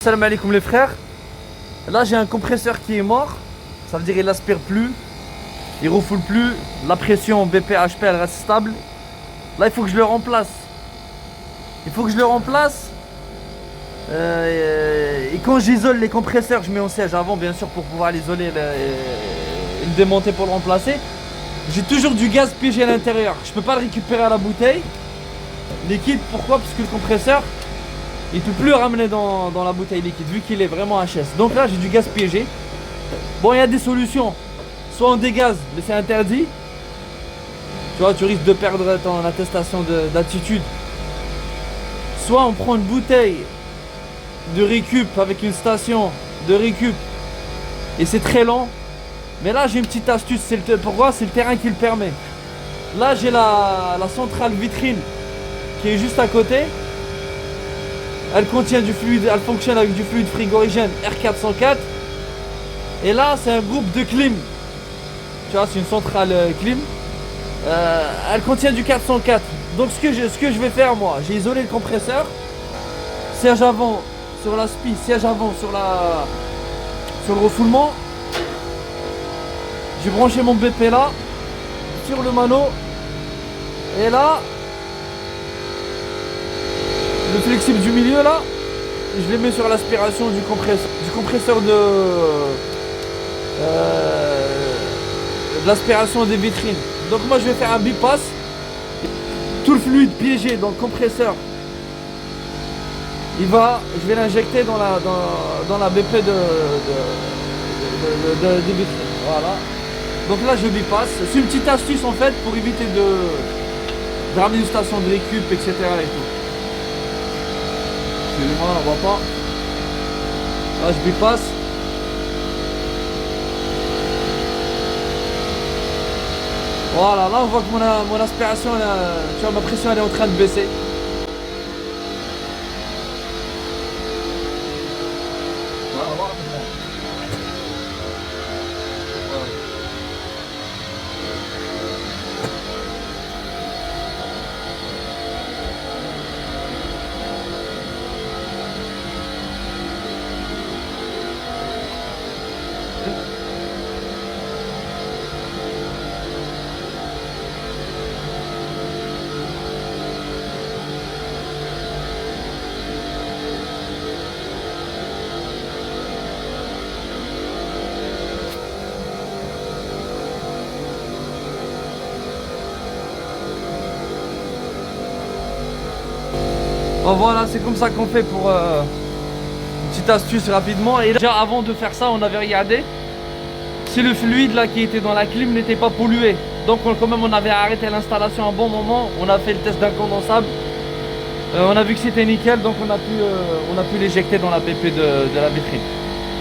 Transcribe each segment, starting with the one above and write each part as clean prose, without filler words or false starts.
Salam alaikum les frères. Là j'ai un compresseur qui est mort. Ça veut dire il aspire plus, il refoule plus, la pression BP-HP elle reste stable. Là il faut que je le remplace. Et quand j'isole les compresseurs, je mets au siège avant bien sûr pour pouvoir l'isoler et le démonter pour le remplacer. J'ai toujours du gaz piégé à l'intérieur. Je peux pas le récupérer à la bouteille liquide. Pourquoi? Parce que le compresseur il peut plus le ramener dans la bouteille liquide vu qu'il est vraiment HS. Donc là j'ai du gaz piégé. Bon, il y a des solutions. Soit on dégaz, mais c'est interdit. Tu vois, tu risques de perdre ton attestation d'attitude. Soit on prend une bouteille de récup avec une station de récup et c'est très lent. Mais là j'ai une petite astuce. Pourquoi? C'est le terrain qui le permet. Là j'ai la centrale vitrine qui est juste à côté. Elle contient du fluide, elle fonctionne avec du fluide frigorigène R404. Et là c'est un groupe de clim. Tu vois, c'est une centrale clim. Elle contient du 404. Donc ce que je vais faire moi, j'ai isolé le compresseur. Siège avant sur la spie, siège avant sur le refoulement. J'ai branché mon BP là sur le mano. Et là le flexible du milieu là, je les mets sur l'aspiration du compresseur de l'aspiration des vitrines. Donc moi je vais faire un bypass. Tout le fluide piégé dans le compresseur, je vais l'injecter dans la BP des vitrines. Voilà. Donc là je bypass. C'est une petite astuce en fait pour éviter de ramener une station de récup, etc. et tout. Excusez-moi, on voit pas. Là je bypass. Voilà, là on voit que mon aspiration, tu vois, ma pression elle est en train de baisser. Bon voilà, c'est comme ça qu'on fait pour une petite astuce rapidement. Et déjà avant de faire ça, on avait regardé si le fluide là qui était dans la clim n'était pas pollué. Donc quand même on avait arrêté l'installation à un bon moment. On a fait le test d'incondensable. On a vu que c'était nickel, donc on a pu l'éjecter dans la BP de la vitrine.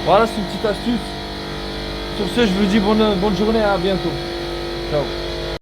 Voilà, c'est une petite astuce. Sur ce, je vous dis bonne journée, à bientôt. Ciao.